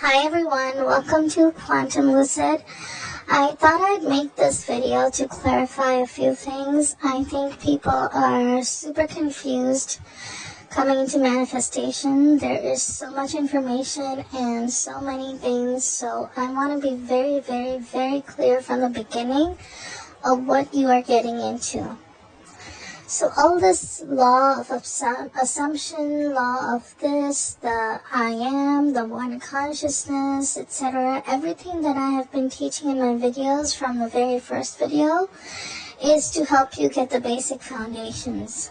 Hi everyone, welcome to Quantum Lucid. I thought I'd make this video to clarify a few things. I think people are super confused coming into manifestation. There is so much information and so many things, so I want to be very clear from the beginning of what you are getting into. So all this law of assumption, law of this, the I am, the one consciousness, etc., everything that I have been teaching in my videos from the very first video is to help you get the basic foundations.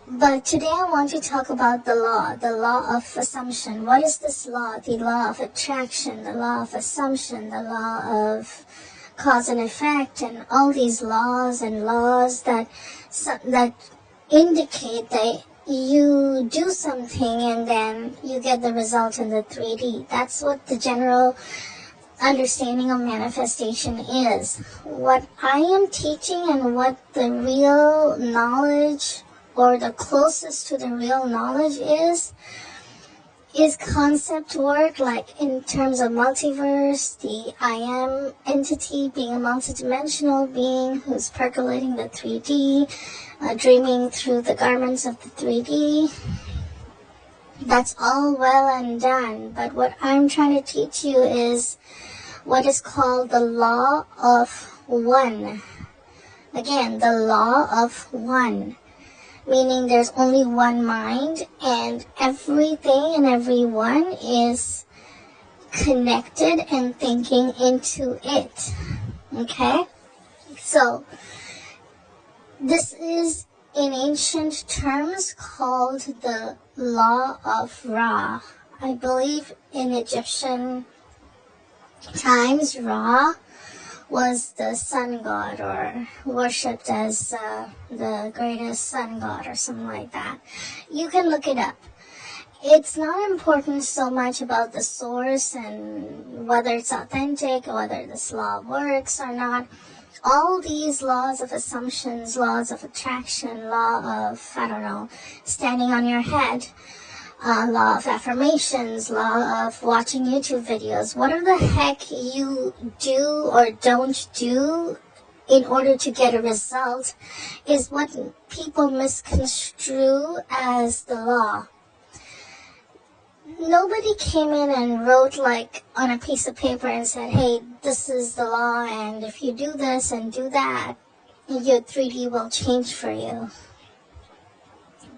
But today I want to talk about the law of assumption. What is this law? The law of attraction, the law of assumption, the law of cause and effect, and all these laws that indicate that you do something and then you get the result in the 3D. That's what the general understanding of manifestation is. What I am teaching and what the real knowledge, or the closest to the real knowledge, is concept work, like in terms of multiverse, the I am entity being a multidimensional being who's percolating the 3D, dreaming through the garments of the 3D. That's all well and done, but what I'm trying to teach you is what is called the law of one. Again, the law of one. Meaning there's only one mind and everything and everyone is connected and thinking into it. Okay? So, this is in ancient terms called the law of Ra. I believe in Egyptian times, Ra was the sun god, or worshipped as the greatest sun god, or something like that. You can look it up. It's not important so much about the source and whether it's authentic, or whether this law works or not. All these laws of assumptions, laws of attraction, law of, standing on your head, law of affirmations, law of watching YouTube videos, whatever the heck you do or don't do in order to get a result is what people misconstrue as the law. Nobody came in and wrote like on a piece of paper and said, hey, this is the law, and if you do this and do that, your 3D will change for you.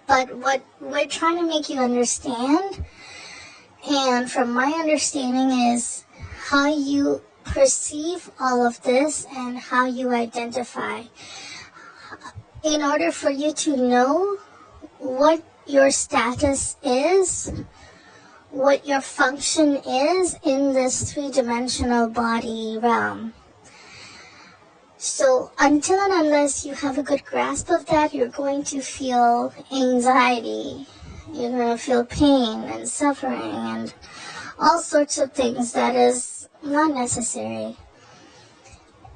But what we're trying to make you understand, and from my understanding, is how you perceive all of this and how you identify. In order for you to know what your status is, what your function is in this three-dimensional body realm. So until and unless you have a good grasp of that, you're going to feel anxiety, you're going to feel pain and suffering and all sorts of things that is not necessary.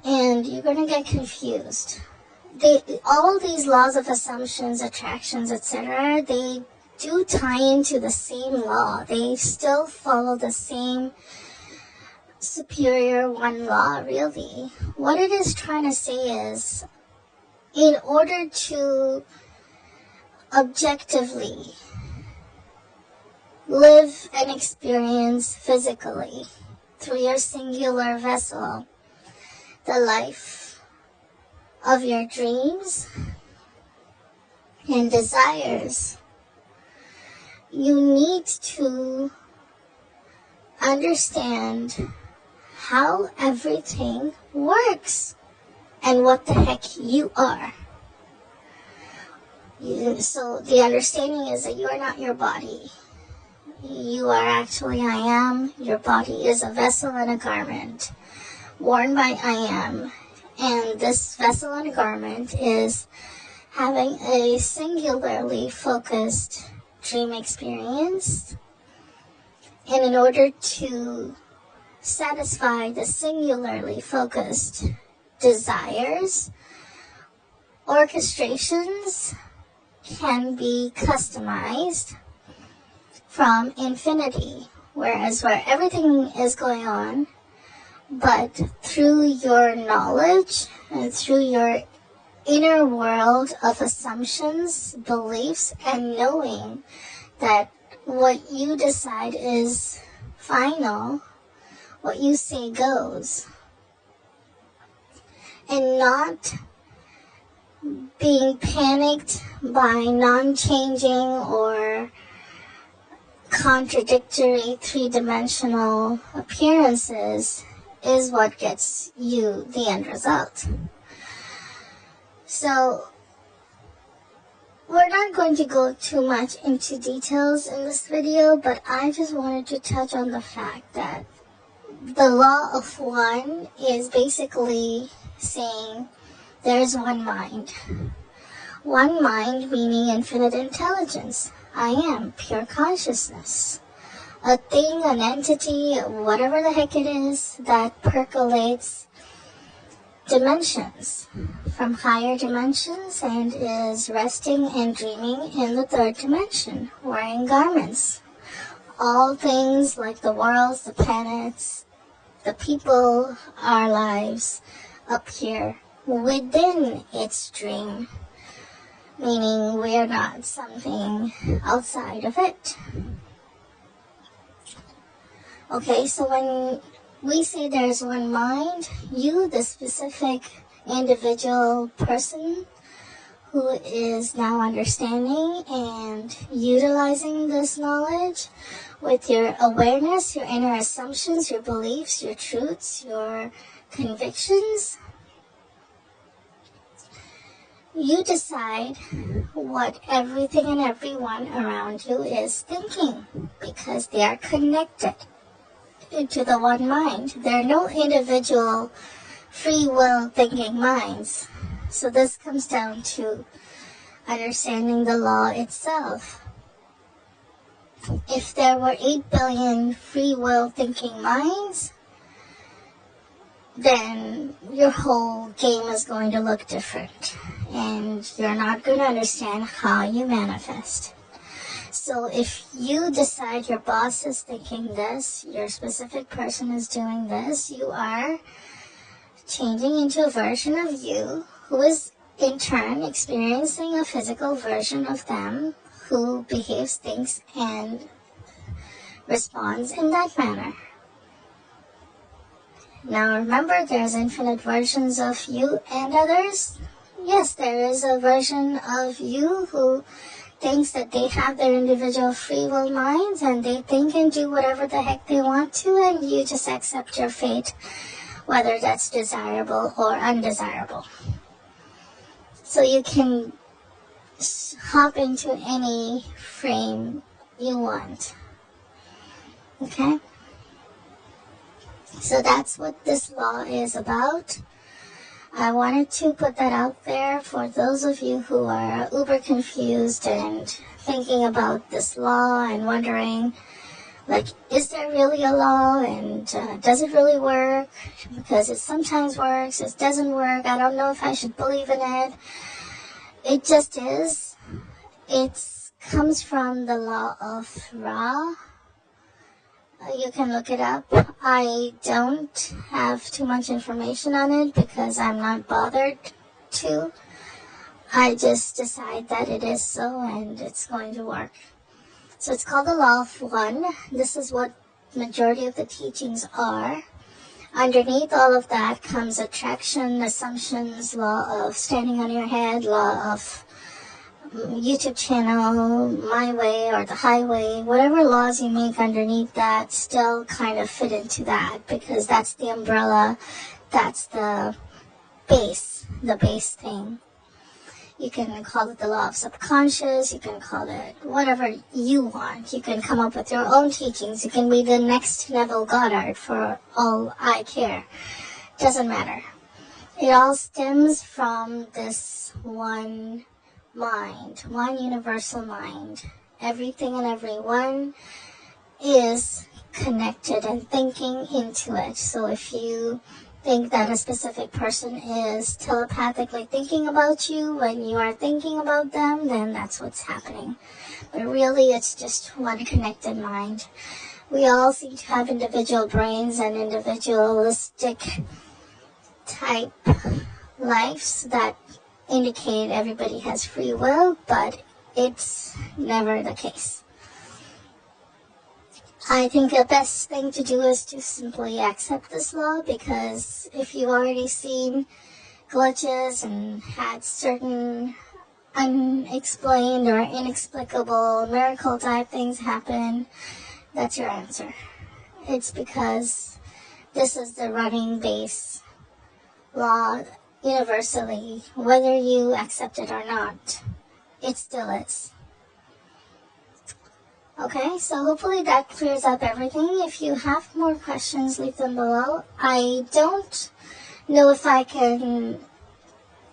And you're going to get confused. All these laws of assumptions, attractions, etc., they do tie into the same law. They still follow the same superior one law, really. What it is trying to say is, in order to objectively live and experience physically through your singular vessel the life of your dreams and desires, you need to understand how everything works and what the heck you are. So the understanding is that you are not your body. You are actually I am. Your body is a vessel and a garment worn by I am. And this vessel and garment is having a singularly focused dream experience. And in order to satisfy the singularly focused desires, orchestrations can be customized from infinity, whereas where everything is going on, but through your knowledge and through your inner world of assumptions, beliefs, and knowing that what you decide is final, what you say goes, and not being panicked by non-changing or contradictory three-dimensional appearances is what gets you the end result. So we're not going to go too much into details in this video, but I just wanted to touch on the fact that the law of one is basically saying there's one mind. One mind meaning infinite intelligence. I am pure consciousness. A thing, an entity, whatever the heck it is that percolates dimensions from higher dimensions and is resting and dreaming in the third dimension, wearing garments. All things like the worlds, the planets, the people, our lives appear within its dream, meaning we're not something outside of it. Okay, so when we say there's one mind, you, the specific individual person who is now understanding and utilizing this knowledge with your awareness, your inner assumptions, your beliefs, your truths, your convictions, you decide what everything and everyone around you is thinking, because they are connected into the one mind. There are no individual free will thinking minds. So this comes down to understanding the law itself. If there were 8 billion free will thinking minds, then your whole game is going to look different, and you're not going to understand how you manifest. So if you decide your boss is thinking this, your specific person is doing this, you are changing into a version of you who is in turn experiencing a physical version of them who behaves, thinks, and responds in that manner. Now remember, there's infinite versions of you and others. Yes, there is a version of you who thinks that they have their individual free will minds and they think and do whatever the heck they want to, and you just accept your fate, whether that's desirable or undesirable. So you can hop into any frame you want. Okay? So that's what this law is about. I wanted to put that out there for those of you who are uber confused and thinking about this law and wondering, like, is there really a law, and does it really work? Because it sometimes works, it doesn't work, I don't know if I should believe in it. It just is. It comes from the law of Ra. You can look it up. I don't have too much information on it because I'm not bothered to. I just decide that it is so and it's going to work. So it's called the law of one. This is what majority of the teachings are. Underneath all of that comes attraction, assumptions, law of standing on your head, law of YouTube channel, my way or the highway, whatever laws you make underneath that still kind of fit into that, because that's the umbrella, that's the base thing. You can call it the law of subconscious, you can call it whatever you want. You can come up with your own teachings, you can be the next Neville Goddard for all I care. Doesn't matter. It all stems from this one mind, one universal mind. Everything and everyone is connected and thinking into it. So if you think that a specific person is telepathically thinking about you when you are thinking about them, then that's what's happening. But really, it's just one connected mind. we all seem to have individual brains and individualistic type lives that indicate everybody has free will, but it's never the case. I think the best thing to do is to simply accept this law, because if you've already seen glitches and had certain unexplained or inexplicable miracle type things happen, that's your answer. It's because this is the running base law universally. Whether you accept it or not, it still is. Okay, so hopefully that clears up everything. If you have more questions, leave them below. I don't know if I can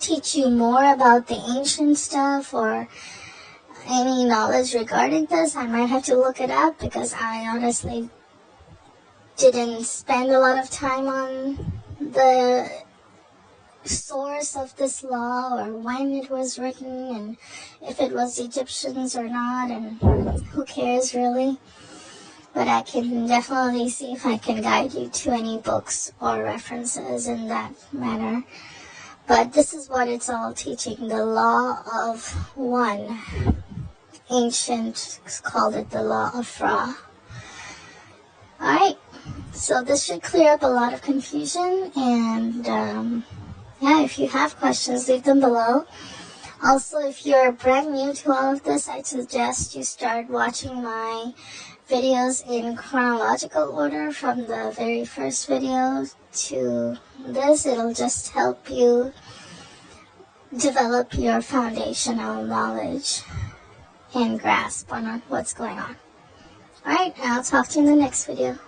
teach you more about the ancient stuff or any knowledge regarding this. I might have to look it up, because I honestly didn't spend a lot of time on the source of this law, or when it was written, and if it was Egyptians or not, and who cares really. But I can definitely see if I can guide you to any books or references in that manner. But this is what it's all teaching, the law of one. Ancient called it the law of Ra. Alright, so this should clear up a lot of confusion, and yeah, if you have questions, leave them below. Also, if you're brand new to all of this, I suggest you start watching my videos in chronological order from the very first video to this. It'll just help you develop your foundational knowledge and grasp on what's going on. Alright, I'll talk to you in the next video.